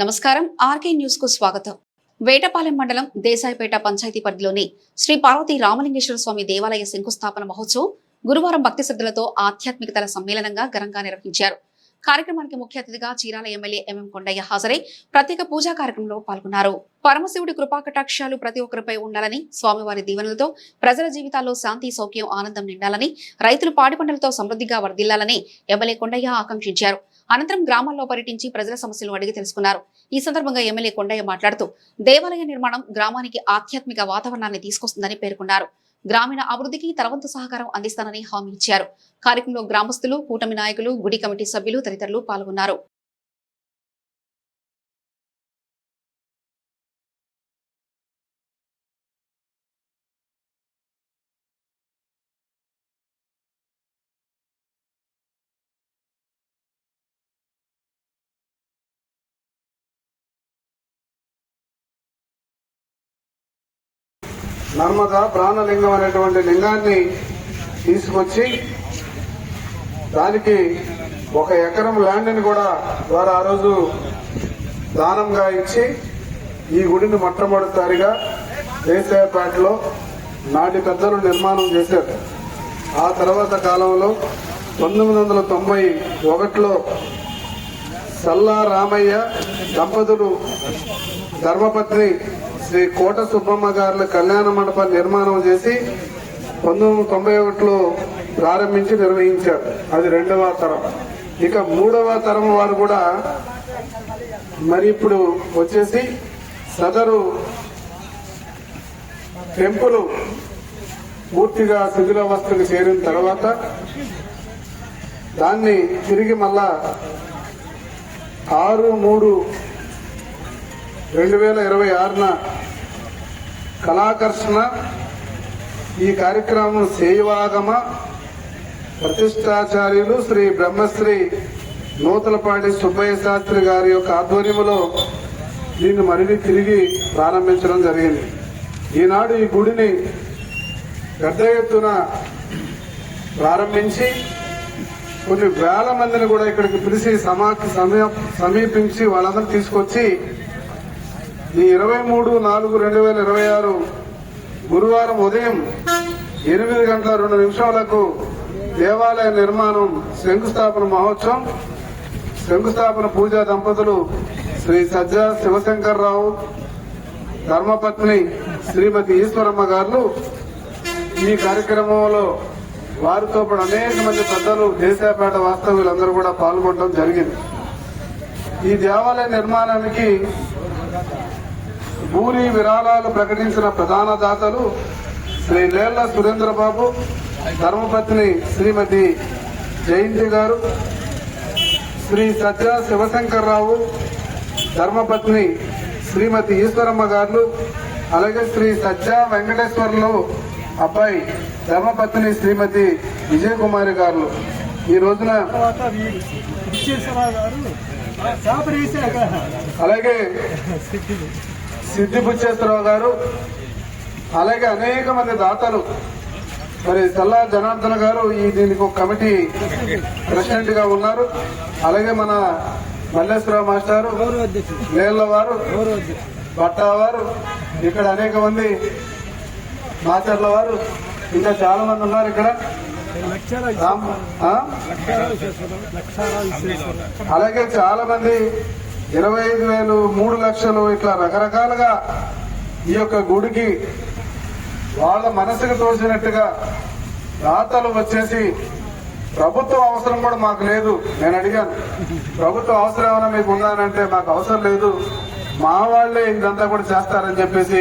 నమస్కారం RK news కు స్వాగతం. వేటపాలెం మండలం దేశాయిపేట పంచాయతీ పరిధిలోని శ్రీ పార్వతీ రామలింగేశ్వర స్వామి దేవాలయ శంకుస్థాపన మహోత్సవం గురువారం భక్తి శ్రద్ధలతో ఆధ్యాత్మికతల సమ్మేళనంగా ఘనంగా నిర్వహించారు. కార్యక్రమానికి ముఖ్య అతిథిగా చీరాల ఎమ్మెల్యే ఎంఎం కొండయ్య హాజరై ప్రత్యేక పూజా కార్యక్రమంలో పాల్గొన్నారు. పరమశివుడి కృపాకటాక్షాలు ప్రతి ఒక్కరిపై ఉండాలని, స్వామివారి దీవెనలతో ప్రజల జీవితాల్లో శాంతి, సౌఖ్యం, ఆనందం నిండాలని, రైతులు పాడి పంటలతో సమృద్ధిగా వర్ధిల్లాలని ఎమ్మెల్యే కొండయ్య ఆకాంక్షించారు. అనంతరం గ్రామాల్లో పర్యటించి ప్రజల సమస్యలను అడిగి తెలుసుకున్నారు. ఈ సందర్భంగా ఎమ్మెల్యే కొండయ్య మాట్లాడుతూ దేవాలయ నిర్మాణం గ్రామానికి ఆధ్యాత్మిక వాతావరణాన్ని తీసుకొస్తుందని పేర్కొన్నారు. గ్రామీణ అభివృద్ధికి తనవంతు సహకారం అందిస్తానని హామీ ఇచ్చారు. కార్యక్రమంలో గ్రామస్తులు, కూటమి నాయకులు, గుడి కమిటీ సభ్యులు తదితరులు పాల్గొన్నారు. నర్మద ప్రాణలింగం అనేటువంటి లింగాన్ని తీసుకొచ్చి దానికి 1 ఎకరం ల్యాండ్ని కూడా వారు ఆ రోజు దానంగా ఇచ్చి ఈ గుడిని మొట్టమొదటిసారిగా దేశాయపేటలో నాటి పెద్దలు నిర్మాణం చేశారు. ఆ తర్వాత కాలంలో 1991లో సల్లా రామయ్య దంపతులు ధర్మపత్ని శ్రీ కోట సుబ్బమ్మ గారుల కళ్యాణ మండపం నిర్మాణం చేసి 1991లో ప్రారంభించి నిర్వహించారు. అది 2వ తరం. ఇక 3వ తరం వారు కూడా మరి ఇప్పుడు వచ్చేసి సదరు టెంపుల్ పూర్తిగా శిథిలావస్థకు చేరిన తర్వాత దాన్ని తిరిగి మళ్ళా 6/3/2026న కళాకర్షణ ఈ కార్యక్రమం సేవాగమ ప్రతిష్టాచార్యులు శ్రీ బ్రహ్మశ్రీ నూతలపాటి సుబ్బయ్య శాస్త్రి గారి యొక్క ఆధ్వర్యంలో దీన్ని మరిన్ని తిరిగి ప్రారంభించడం జరిగింది. ఈనాడు ఈ గుడిని పెద్ద ఎత్తున ప్రారంభించి కొన్ని వేల మందిని కూడా ఇక్కడికి పిలిచి సమీపించి వాళ్ళందరూ తీసుకొచ్చి ఈ 23/4/2026 గురువారం ఉదయం 8:02 దేవాలయ నిర్మాణం శంకుస్థాపన మహోత్సవం, శంకుస్థాపన పూజా దంపతులు శ్రీ సజ్జా శివశంకర్రావు, ధర్మపత్ని శ్రీమతి ఈశ్వరమ్మ గారు ఈ కార్యక్రమంలో వారితో పాటు అనేక మంది పెద్దలు, దేశాయపేట వాస్తవ్యులందరూ కూడా పాల్గొనడం జరిగింది. ఈ దేవాలయ నిర్మాణానికి భూరి విరాళాలు ప్రకటించిన ప్రధాన దాతలు శ్రీ లేళ్ల సురేంద్రబాబు, ధర్మపత్ని శ్రీమతి జయంతి గారు, శ్రీ సజ్జా శివశంకర్రావు, ధర్మపత్ని శ్రీమతి ఈశ్వరమ్మ గారు, అలాగే శ్రీ సజ్జా వెంకటేశ్వర్లు అబ్బాయి ధర్మపత్ని శ్రీమతి విజయకుమారి గారు ఈ రోజున, అలాగే సిద్ధి బుచ్చేశ్వరరావు గారు, అలాగే అనేక మంది దాతలు, మరి సల్లా జనార్దన్ గారు దీనికి ఒక కమిటీ ప్రెసిడెంట్ గా ఉన్నారు. అలాగే మన మల్లేశ్వరరావు మాస్టారు, లేళ్ల వారు, భట్టా వారు, ఇక్కడ అనేక మంది మాచర్ల వారు, ఇంకా చాలా మంది ఉన్నారు ఇక్కడ. అలాగే చాలా మంది 25,000, 3 లక్షలు ఇట్లా రకరకాలుగా ఈ యొక్క గుడికి వాళ్ళ మనసుకు తోచినట్టుగా దాతలు వచ్చేసి, ప్రభుత్వ అవసరం కూడా మాకు లేదు. నేను అడిగాను, ప్రభుత్వ అవసరం ఏమైనా మీకు ఉందానంటే మాకు అవసరం లేదు, మా వాళ్లే ఇదంతా కూడా చేస్తారని చెప్పేసి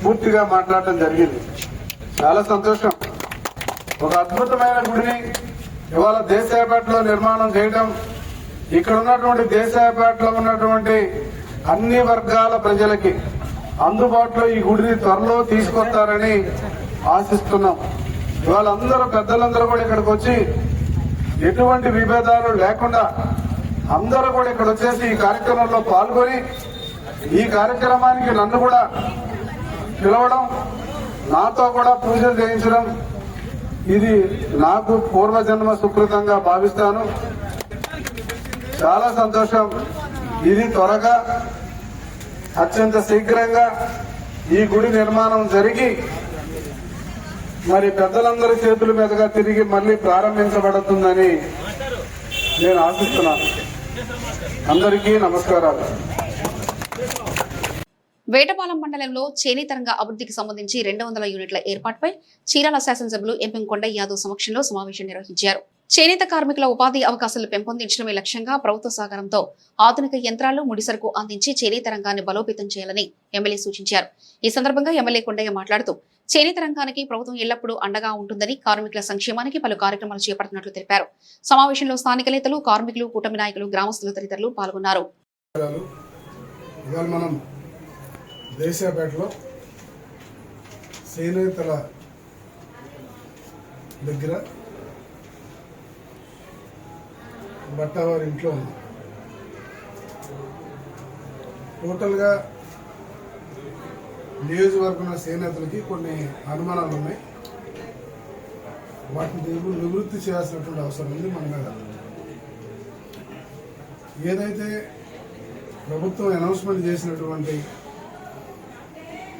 పూర్తిగా మాట్లాడటం జరిగింది. చాలా సంతోషం. ఒక అద్భుతమైన గుడిని ఇవాళ దేశాయపేటలో నిర్మాణం చేయడం, ఇక్కడ ఉన్నటువంటి దేశాయపేటలో ఉన్నటువంటి అన్ని వర్గాల ప్రజలకి అందుబాటులో ఈ గుడిని త్వరలో తీసుకొస్తారని ఆశిస్తున్నాం. ఇవాళ అందరూ పెద్దలందరూ కూడా ఇక్కడికి వచ్చి ఎటువంటి విభేదాలు లేకుండా అందరూ కూడా ఇక్కడ వచ్చేసి ఈ కార్యక్రమంలో పాల్గొని ఈ కార్యక్రమానికి నన్ను కూడా పిలవడం, నాతో కూడా పూజలు చేయించడం, ఇది నాకు పూర్వజన్మ సుకృతంగా భావిస్తాను. చాలా సంతోషం. ఇది త్వరగా అత్యంత శీఘ్రంగా ఈ గుడి నిర్మాణం జరిగి మరి పెద్దలందరి చేతుల మీదుగా తిరిగి మళ్ళీ ప్రారంభించబడుతుందని నేను ఆశిస్తున్నాను. అందరికీ నమస్కారాలు. వేటపాలెం మండలంలో చేనేత రంగ అభివృద్ధికి సంబంధించి 200 యూనిట్ల ఏర్పాటుపై చీరాల శాసనసభ్యులు ఎంపీ కొండయ్య యాదవ్ సమక్షంలో సమావేశం నిర్వహించారు. చేనేత కార్మికుల ఉపాధి అవకాశాలు పెంపొందించడమే లక్ష్యంగా ప్రభుత్వ సహకారంతో ఆధునిక యంత్రాలు, ముడిసరుకు అందించి చేనేత రంగాన్ని బలోపేతం చేయాలని ఎమ్మెల్యే సూచించారు. ఈ సందర్భంగా ఎమ్మెల్యే కొండయ్య మాట్లాడుతూ చేనేత రంగానికి ప్రభుత్వం ఎల్లప్పుడూ అండగా ఉంటుందని, కార్మికుల సంక్షేమానికి పలు కార్యక్రమాలు చేపడుతున్నట్లు తెలిపారు. సమావేశంలో స్థానిక నేతలు, కార్మికులు, కూటమి నాయకులు, గ్రామస్తులు తదితరులు పాల్గొన్నారు. దేశాపేటలో చేనేతల దగ్గర బట్టవారి ఇంట్లో ఉంది. టోటల్గా నియోజకవర్గంలో చేనేతలకి కొన్ని అనుమానాలు ఉన్నాయి. వాటిని నివృత్తి చేయాల్సినటువంటి అవసరం ఉంది మన మీద. ఏదైతే ప్రభుత్వం అనౌన్స్మెంట్ చేసినటువంటి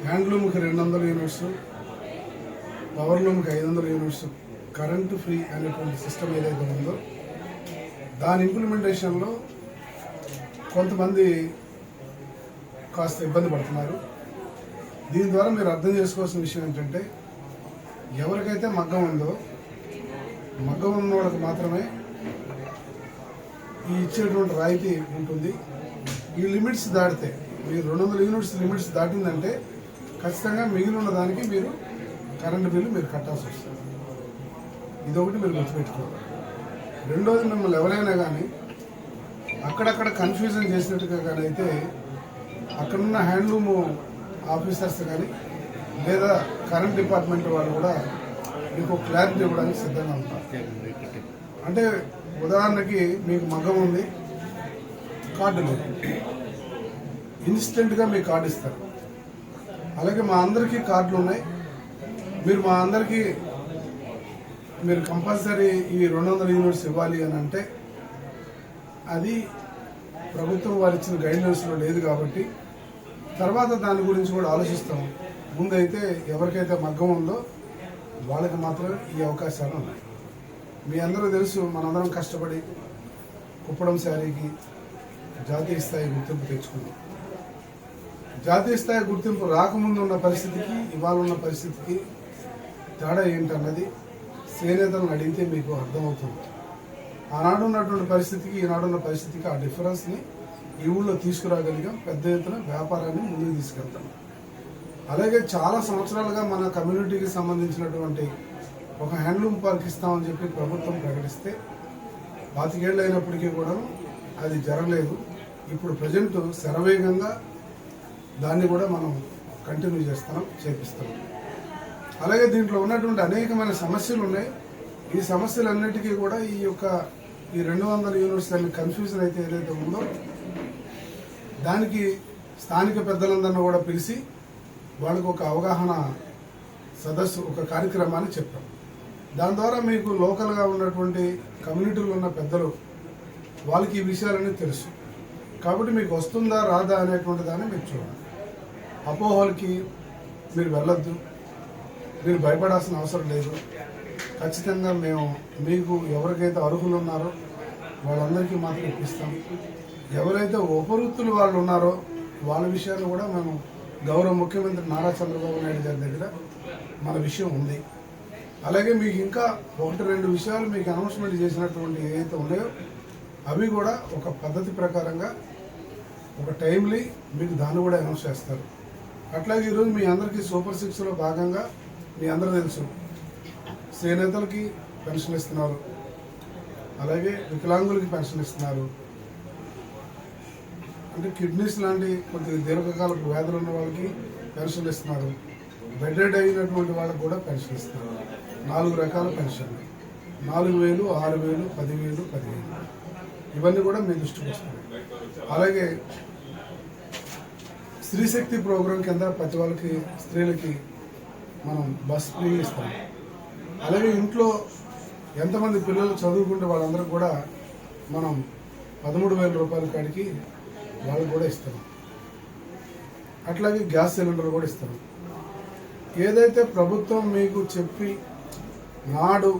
హ్యాండ్లూమ్కి 200 యూనిట్స్, పవర్లూమ్కి 500 యూనిట్స్ కరెంటు ఫ్రీ అనేటువంటి సిస్టమ్ ఏదైతే ఉందో దాని ఇంప్లిమెంటేషన్లో కొంతమంది కాస్త ఇబ్బంది పడుతున్నారు. దీని ద్వారా మీరు అర్థం చేసుకోవాల్సిన విషయం ఏంటంటే, ఎవరికైతే మగ్గం ఉందో మగ్గం ఉన్న వాళ్ళకి మాత్రమే ఈ ఇచ్చేటువంటి రాయితీ ఉంటుంది. ఈ లిమిట్స్ దాటితే, మీరు 200 యూనిట్స్ లిమిట్స్ దాటిందంటే ఖచ్చితంగా మిగిలి ఉన్న దానికి మీరు కరెంటు బిల్లు మీరు కట్టాల్సి వస్తుంది. ఇదొకటి మీరు గుర్తుపెట్టుకోవాలి. రెండోది, మిమ్మల్ని ఎవరైనా కానీ అక్కడక్కడ కన్ఫ్యూజన్ చేసినట్టుగా కానీ అయితే అక్కడున్న హ్యాండ్లూమ్ ఆఫీసర్స్ కానీ లేదా కరెంట్ డిపార్ట్మెంట్ వాళ్ళు కూడా మీకు క్లారిటీ ఇవ్వడానికి సిద్ధంగా ఉంటారు. అంటే ఉదాహరణకి మీకు మగ్గం ఉంది, కార్డు లేదు, ఇన్స్టెంట్గా మీకు కార్డు ఇస్తారు. అలాగే మా అందరికీ కార్డులు ఉన్నాయి. మీరు మా అందరికీ మీరు కంపల్సరీ ఈ 200 యూనిట్స్ ఇవ్వాలి అని అంటే అది ప్రభుత్వం వారు ఇచ్చిన గైడ్లైన్స్లో లేదు కాబట్టి తర్వాత దాని గురించి కూడా ఆలోచిస్తాం. ముందైతే ఎవరికైతే మగ్గం ఉందో వాళ్ళకి మాత్రమే ఈ అవకాశాలు ఉన్నాయి. మీ అందరూ తెలుసు, మనందరం కష్టపడి కుప్పడం శారీకి జాతీయ స్థాయి గుర్తింపు తెచ్చుకున్నాం. జాతీయ స్థాయి గుర్తింపు రాకముందు ఉన్న పరిస్థితికి ఇవాళ ఉన్న పరిస్థితికి తేడా ఏంటన్నది చేనేతలను అడిగితే మీకు అర్థమవుతుంది. ఆనాడు ఉన్నటువంటి పరిస్థితికి ఈనాడున్న పరిస్థితికి ఆ డిఫరెన్స్ని ఈ ఊళ్ళో తీసుకురాగలిగాం. పెద్ద ఎత్తున వ్యాపారాన్ని ముందుకు తీసుకెళ్తాం. అలాగే చాలా సంవత్సరాలుగా మన కమ్యూనిటీకి సంబంధించినటువంటి ఒక హ్యాండ్లూమ్ పార్క్ ఇస్తామని చెప్పి ప్రభుత్వం ప్రకటిస్తే 25 ఏళ్ళు అయినప్పటికీ కూడా అది జరగలేదు. ఇప్పుడు ప్రజెంట్ శరవేగంగా దాన్ని కూడా మనం కంటిన్యూ చేపిస్తున్నాం. అలాగే దీంట్లో ఉన్నటువంటి అనేకమైన సమస్యలు ఉన్నాయి. ఈ సమస్యలన్నిటికీ కూడా ఈ 200 యూనిట్స్ అనే కన్ఫ్యూజన్ అయితే ఏదైతే ఉందో దానికి స్థానిక పెద్దలందరినీ కూడా పిలిచి వాళ్ళకు ఒక అవగాహన సదస్సు, ఒక కార్యక్రమాన్ని చెప్పాం. దాని ద్వారా మీకు లోకల్గా ఉన్నటువంటి కమ్యూనిటీలో ఉన్న పెద్దలు వాళ్ళకి ఈ విషయాలన్నీ తెలుసు కాబట్టి మీకు వస్తుందా రాదా అనేటువంటి దాన్ని మీరు చూడండి. అపోహలకి మీరు వెళ్ళొద్దు, మీరు భయపడాల్సిన అవసరం లేదు. ఖచ్చితంగా మేము మీకు ఎవరికైతే అర్హులు ఉన్నారో వాళ్ళందరికీ మాత్రం ఇప్పిస్తాం. ఎవరైతే ఉపవృత్తులు వాళ్ళు ఉన్నారో వాళ్ళ విషయాన్ని కూడా మేము గౌరవ ముఖ్యమంత్రి నారా చంద్రబాబు నాయుడు గారి దగ్గర మన విషయం ఉంది. అలాగే మీకు ఇంకా 1-2 విషయాలు మీకు అనౌన్స్మెంట్ చేసినటువంటి ఏవైతే ఉన్నాయో అవి కూడా ఒక పద్ధతి ప్రకారంగా ఒక టైమ్లీ మీకు దాన్ని కూడా అనౌన్స్ చేస్తారు. అట్లాగే ఈరోజు మీ అందరికీ సూపర్ 6లో భాగంగా మీ అందరూ తెలుసు, చేనేతలకి పెన్షన్ ఇస్తున్నారు, అలాగే వికలాంగులకి పెన్షన్ ఇస్తున్నారు. అంటే కిడ్నీస్ లాంటి కొద్ది దీర్ఘకాలపు వ్యాధులు ఉన్న వాళ్ళకి పెన్షన్ ఇస్తున్నారు. బెడ్ రెడ్ అయినటువంటి వాళ్ళకి కూడా పెన్షన్ ఇస్తున్నారు. 4 రకాల పెన్షన్లు, 4,000, 6,000, 10,000, 15,000 ఇవన్నీ కూడా మీ దృష్టికి వస్తున్నాయి. అలాగే స్త్రీశక్తి ప్రోగ్రాం కింద ప్రతి వాళ్ళకి స్త్రీలకి మనం బస్ ఫ్రీ ఇస్తాం. అలాగే ఇంట్లో ఎంతమంది పిల్లలు చదువుకుంటే వాళ్ళందరికీ కూడా మనం 13,000 రూపాయల కాడికి వాళ్ళకు కూడా ఇస్తున్నాం. అట్లాగే గ్యాస్ సిలిండర్ కూడా ఇస్తున్నాం. ఏదైతే ప్రభుత్వం మీకు చెప్పి నాడు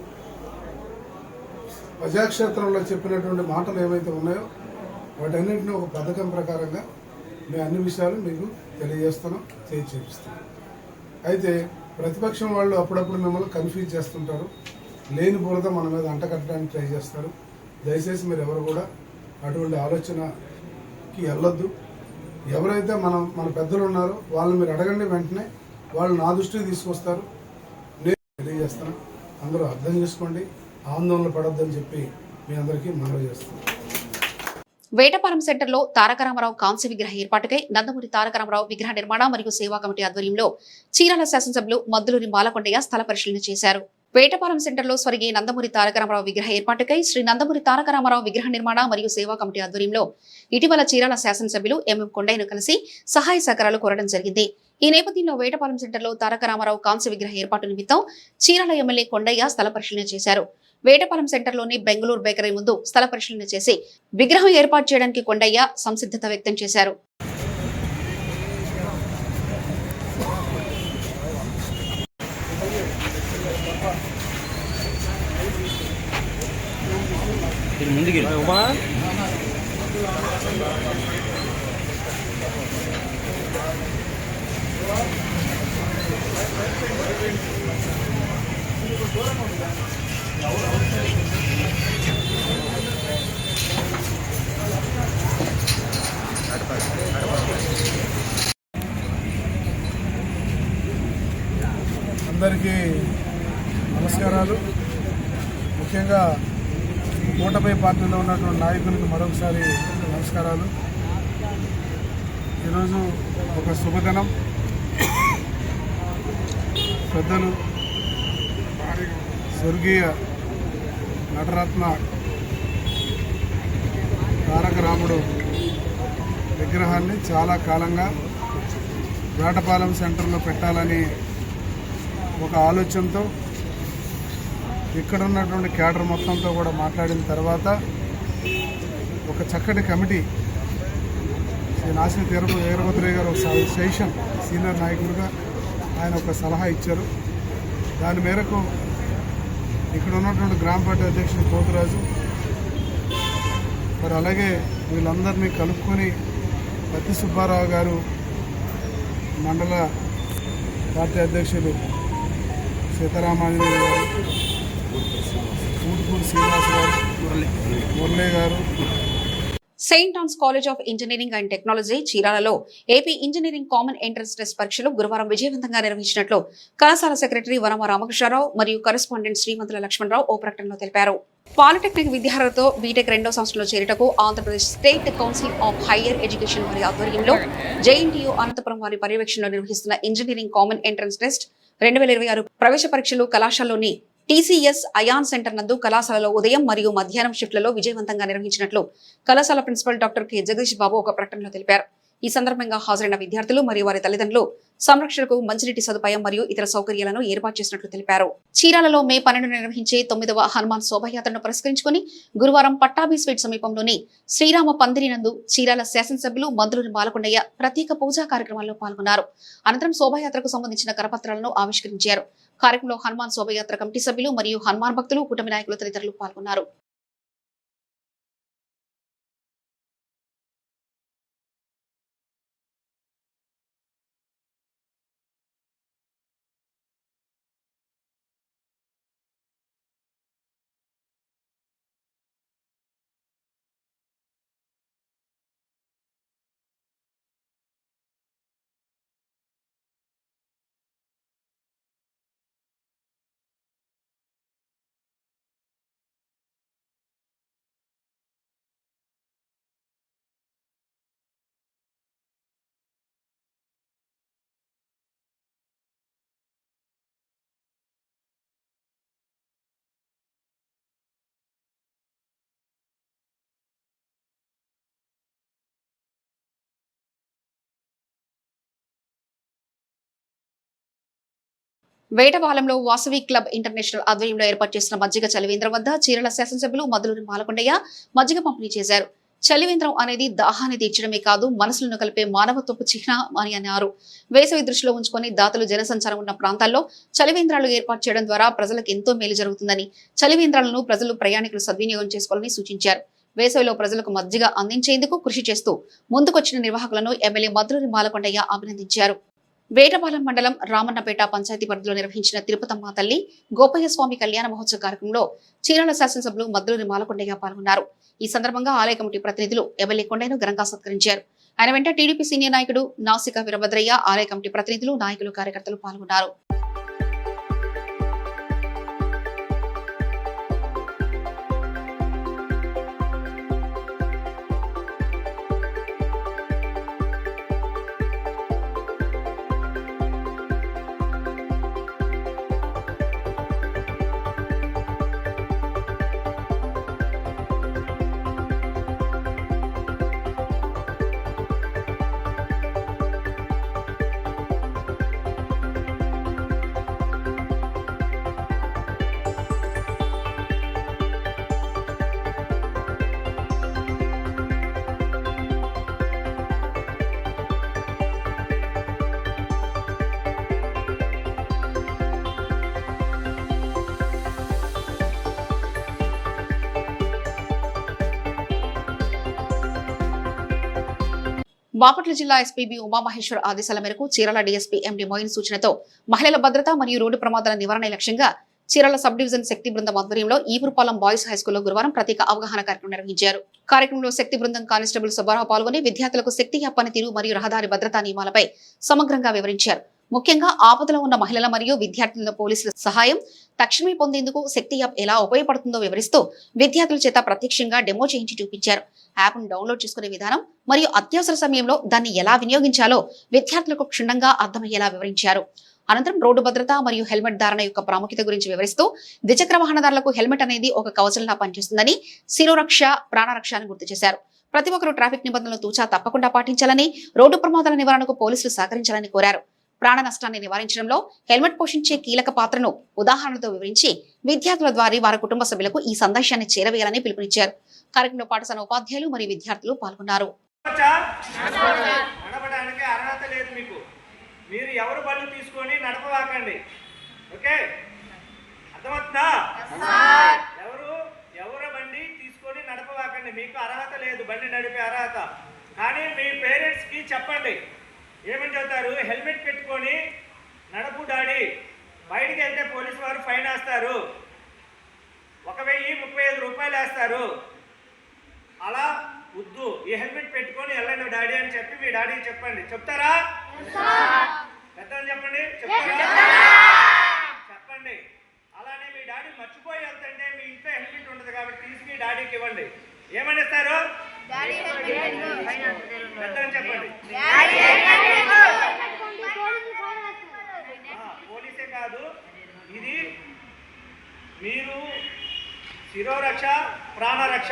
ప్రజాక్షేత్రంలో చెప్పినటువంటి మాటలు ఏవైతే ఉన్నాయో వాటన్నింటినీ ఒక పథకం ప్రకారంగా మేము అన్ని విషయాలు మీకు తెలియజేస్తున్నాం, చేపిస్తున్నాం. అయితే ప్రతిపక్షం వాళ్ళు అప్పుడప్పుడు మిమ్మల్ని కన్ఫ్యూజ్ చేస్తుంటారు, లేని బురద మన మీద అంటకట్టడానికి ట్రై చేస్తారు. దయచేసి మీరు ఎవరు కూడా అటువంటి ఆలోచనకి వెళ్ళొద్దు. ఎవరైతే మన పెద్దలు ఉన్నారో వాళ్ళని మీరు అడగండి, వెంటనే వాళ్ళు నా దృష్టికి తీసుకొస్తారు. నేను తెలియజేస్తాను, అందరూ అర్థం చేసుకోండి, ఆందోళన పడొద్దని చెప్పి మీ అందరికీ మనవి చేస్తున్నాను. వేటపాలెం సెంటర్లో తారక రామారావు కాంస్య విగ్రహ ఏర్పాటుకై నందమూరి తారక రామారావు విగ్రహ నిర్మాణ మరియు సేవా కమిటీ ఆధ్వర్యంలో చీరాల శాసనసభ్యులు మద్దులూరి బాలకొండయ్య స్థల పరిశీలన చేశారు. వేటపాలెం సెంటర్లో స్వర్గీయ నందమూరి తారక రామారావు విగ్రహ ఏర్పాటుకై శ్రీ నందమూరి తారక రామారావు విగ్రహ నిర్మాణ మరియు సేవా కమిటీ ఆధ్వర్యంలో ఇటీవల చీరాల శాసనసభ్యులు ఎంఎం కొండయ్యను కలిసి సహాయ సహకారాలు కోరడం జరిగింది. ఈ నేపథ్యంలో వేటపాలెం సెంటర్లో తారక రామారావు కాంస్య విగ్రహ ఏర్పాటు నిమిత్తం చీరాల ఎమ్మెల్యే కొండయ్య స్థల పరిశీలన చేశారు. వేటపాలెం సెంటర్లోని బెంగళూరు బేకరీ ముందు స్థల పరిశీలన చేసి విగ్రహం ఏర్పాటు చేయడానికి కొండయ్య సంసిద్ధత వ్యక్తం చేశారు. అందరికీ నమస్కారాలు. ముఖ్యంగా కూటమి పార్టీలో ఉన్నటువంటి నాయకులకు మరొకసారి నమస్కారాలు. ఈరోజు ఒక శుభదినం. పెద్దలు స్వర్గీయ నటరత్న తారక రాముడు విగ్రహాన్ని చాలా కాలంగా వేటపాలెం సెంటర్లో పెట్టాలని ఒక ఆలోచనతో ఇక్కడ ఉన్నటువంటి క్యాడర్ మొత్తంతో కూడా మాట్లాడిన తర్వాత ఒక చక్కటి కమిటీ శ్రీ నాసి వీరభద్రయ్య గారు ఒక సెషన్ సీనియర్ నాయకుడిగా ఆయన ఒక సలహా ఇచ్చారు. దాని మేరకు ఇక్కడ ఉన్నటువంటి గ్రామ పార్టీ అధ్యక్షుడు పోతురాజు మరి అలాగే వీళ్ళందరినీ కలుపుకొని పత్తి సుబ్బారావు గారు, మండల పార్టీ అధ్యక్షులు సీతారామాంజనేయ గారు, ఊటుకూరు శ్రీనివాస్ గారు, మురళీ గారు. Saint Ann's college of engineering and technology చీరాలలో AP engineering common entrance test పరీక్షలు గురువారం విజయవంతంగా నిర్వహించినట్లు కళాశాల సెక్రటరీ వనమ రామకృష్ణారావు మరియు కరెస్పాండెంట్ శ్రీమంతుల లక్ష్మణరావు ఓ ప్రకటనలో తెలిపారు. పాలిటెక్నిక్ విద్యార్థులతో బీటెక్ 2వ సంవత్సరంలో చేరుటకు Andhra Pradesh state council of higher education వారి ఆధ్వర్యంలో జేఎన్టీయూ అనంతపురం వారి పర్యవేక్షణలో నిర్వహిస్తున్న ఇంజనీరింగ్ కామన్ ఎంట్రన్స్ టెస్ట్ 2026 ప్రవేశ పరీక్షలు కళాశాలలోని టీసీఎస్ అయాన్ సెంటర్ నందు కళాశాలలో ఉదయం మరియు మధ్యాహ్నం షిఫ్ట్లలో విజయవంతంగా నిర్వహించినట్లు కళాశాల ప్రిన్సిపల్ డాక్టర్ కె జగదీష్ బాబు ఒక ప్రకటనలో తెలిపారు. ఈ సందర్భంగా హాజరైన విద్యార్థులు మరియు వారి తల్లిదండ్రులు సంరక్షణకు మంచినీటి సదుపాయం మరియు ఇతర సౌకర్యాలను ఏర్పాటు చేసినట్లు తెలిపారు. చీరాలలో మే 12 నిర్వహించే 9వ హనుమాన్ శోభయాత్రను పురస్కరించుకుని గురువారం పట్టాభి స్వీట్ సమీపంలోని శ్రీరామ పందిరి నందు చీరాల శాసనసభ్యులు మద్దులూరి బాలకొండయ్య ప్రత్యేక పూజా కార్యక్రమాల్లో పాల్గొన్నారు. అనంతరం శోభయాత్రకు సంబంధించిన కరపత్రాలను ఆవిష్కరించారు. కార్యక్రమంలో హనుమాన్ శోభయాత్ర కమిటీ సభ్యులు మరియు హనుమాన్ భక్తులు, కూటమి నాయకులు తదితరులు పాల్గొన్నారు. వేటపాలెంలో వాసవి క్లబ్ ఇంటర్నేషనల్ ఆధ్వర్యంలో ఏర్పాటు చేసిన మజ్జిగ చలివేంద్రం వద్ద చీరాల శాసనసభ్యులు మద్దులూరి బాలకొండయ్య మజ్జిగ పంపిణీ చేశారు. చలివేంద్రం అనేది దాహాన్ని తీర్చడమే కాదు, మనసులను కలిపే మానవత్వపు చిహ్నం అని అన్నారు. వేసవి దృష్టిలో ఉంచుకొని దాతలు జనసంచారం ఉన్న ప్రాంతాల్లో చలివేంద్రాలు ఏర్పాటు చేయడం ద్వారా ప్రజలకు ఎంతో మేలు జరుగుతుందని, చలివేంద్రాలను ప్రజలు ప్రయాణికులు సద్వినియోగం చేసుకోవాలని సూచించారు. వేసవిలో ప్రజలకు మజ్జిగ అందించేందుకు కృషి చేస్తూ ముందుకొచ్చిన నిర్వాహకులను ఎమ్మెల్యే మద్రూరి మాలకొండయ్య అభినందించారు. వేటపాలెం మండలం రామన్నపేట పంచాయతీ పరిధిలో నిర్వహించిన తిరుపతమ్మ తల్లి గోపయ్య స్వామి కళ్యాణ మహోత్సవ కార్యక్రమంలో చీరాల శాసనసభ్యులు మద్రూరి మాలకొండయ్య పాల్గొన్నారు. ఈ సందర్భంగా ఆలయ కమిటీ ప్రతినిధులు ఎమ్మెల్యే కొండయ్యను ఘనంగా సత్కరించారు. ఆయన వెంట టీడీపీ సీనియర్ నాయకుడు నాసిక వీరభద్రయ్య, ఆలయ కమిటీ ప్రతినిధులు, నాయకులు, కార్యకర్తలు పాల్గొన్నారు. బాపట్ల జిల్లా ఎస్పీబీ ఉమామహేశ్వర్ ఆదేశాల మేరకు చీరాల డీఎస్పీ ఎండి మోయిన్ సూచనతో మహిళల భద్రత మరియు రోడ్డు ప్రమాదాల నివారణ లక్ష్యంగా చీరాల సబ్ డివిజన్ శక్తి బృందం ఆధ్వర్యంలో ఈపురపాలెం బాయ్స్ హైస్కూల్లో గురువారం ప్రత్యేక అవగాహన కార్యక్రమం నిర్వహించారు. కార్యక్రమంలో శక్తి బృందం కానిస్టేబుల్ సుబ్బారావు పాల్గొని విద్యార్థులకు శక్తి పనితీరు మరియు రహదారి భద్రతా నియమాలపై సమగ్రంగా వివరించారు. ముఖ్యంగా ఆపదలో ఉన్న మహిళల మరియు విద్యార్థుల పోలీసుల సహాయం తక్షణమే పొందేందుకు శక్తి యాప్ ఎలా ఉపయోగపడుతుందో వివరిస్తూ విద్యార్థుల చేత ప్రత్యక్షంగా డెమో చేయించి చూపించారు. యాప్ను డౌన్లోడ్ చేసుకునే విధానం మరియు అత్యవసర సమయంలో దాన్ని ఎలా వినియోగించాలో విద్యార్థులకు క్షుణ్ణంగా అర్థమయ్యేలా వివరించారు. అనంతరం రోడ్డు భద్రత మరియు హెల్మెట్ ధారణ యొక్క ప్రాముఖ్యత గురించి వివరిస్తూ ద్విచక్ర వాహనదారులకు హెల్మెట్ అనేది ఒక కవచంలా పనిచేస్తుందని, శిరోరక్ష, ప్రాణరక్ష అని గుర్తు చేశారు. ప్రతి ఒక్కరూ ట్రాఫిక్ నిబంధనలు తూచా తప్పకుండా పాటించాలని, రోడ్డు ప్రమాదాల నివారణకు పోలీసులు సహకరించాలని కోరారు. ప్రాణ నష్టాన్ని నివారించడంలో హెల్మెట్ పోషించే కీలక పాత్రను ఉదాహరణలతో వివరించి విద్యార్థుల ద్వారా వారి కుటుంబ సభ్యులకు ఈ సందేశాన్ని చేరవేయాలని పిలుపునిచ్చారు. కార్యక్రమంలో పాఠశాల ఉపాధ్యాయులు మరియు విద్యార్థులు పాల్గొన్నారు. మీరు ఎవరు బళ్ళు తీసుకొని నడపవాకండి, ఓకే? అర్థమవుతుందా? ఎవరు బండి తీసుకొని నడపవాకండి, మీకు అర్హత లేదు బండి నడిపే అర్హత. కానీ మీ పేరెంట్స్కి చెప్పండి, ఏమని చెబుతారు? హెల్మెట్ పెట్టుకొని నడపు డాడీ, బయటికి వెళ్తే పోలీసు వారు ఫైన్ వేస్తారు, 1035 రూపాయలు వేస్తారు, అలా వద్దు, ఈ హెల్మెట్ పెట్టుకొని వెళ్ళండి డాడీ అని చెప్పి మీ డాడీకి చెప్పండి. చెప్తారా? పెద్దలు చెప్పండి, చెప్పండి. అలానే మీ డాడీ మర్చిపోయి వెళ్తుంటే మీ ఇంట్లో హెల్మెట్ ఉంటుంది కాబట్టి తీసుకుని డాడీకి ఇవ్వండి. ఏమని ఇస్తారు? పెద్దలు చెప్పండి. పోలీసే కాదు, ఇది మీరు శిరోరక్ష, ప్రాణరక్ష.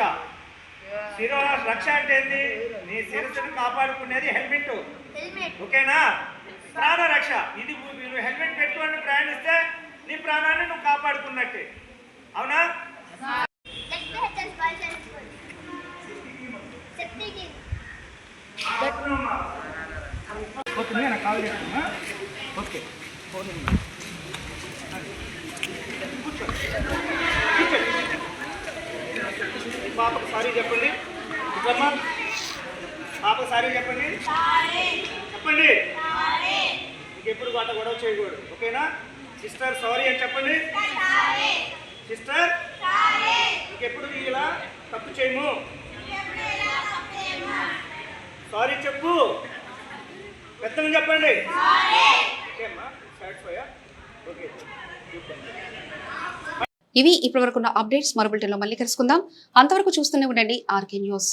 శిరోరక్ష అంటే ఏంటి? నీ శిరస్సుని కాపాడుకునేది హెల్మెట్, ఓకేనా? ప్రాణరక్ష, ఇది మీరు హెల్మెట్ పెట్టుకొని ప్రయాణిస్తే నీ ప్రాణాన్ని నువ్వు కాపాడుకున్నట్టే, అవునా? ఓకే, పాపకు సారీ చెప్పండి. పాపకు సారీ చెప్పండి, చెప్పండి. ఇంకెప్పుడు గట్ట గొడవ చేయకూడదు, ఓకేనా? సిస్టర్ సారీ అని చెప్పండి. సిస్టర్ ఇంకెప్పుడు ఇలా తప్పు చేయము, సారీ చెప్పు. పెద్దలు చెప్పండి, ఓకేమ్మా? సాటిస్ఫైయా? ఓకే. ఇవి ఇప్పటివరకున్న అప్డేట్స్. మరో బులెటిన్లో మళ్ళీ కలుసుకుందాం. అంతవరకు చూస్తూనే ఉండండి ఆర్కే న్యూస్.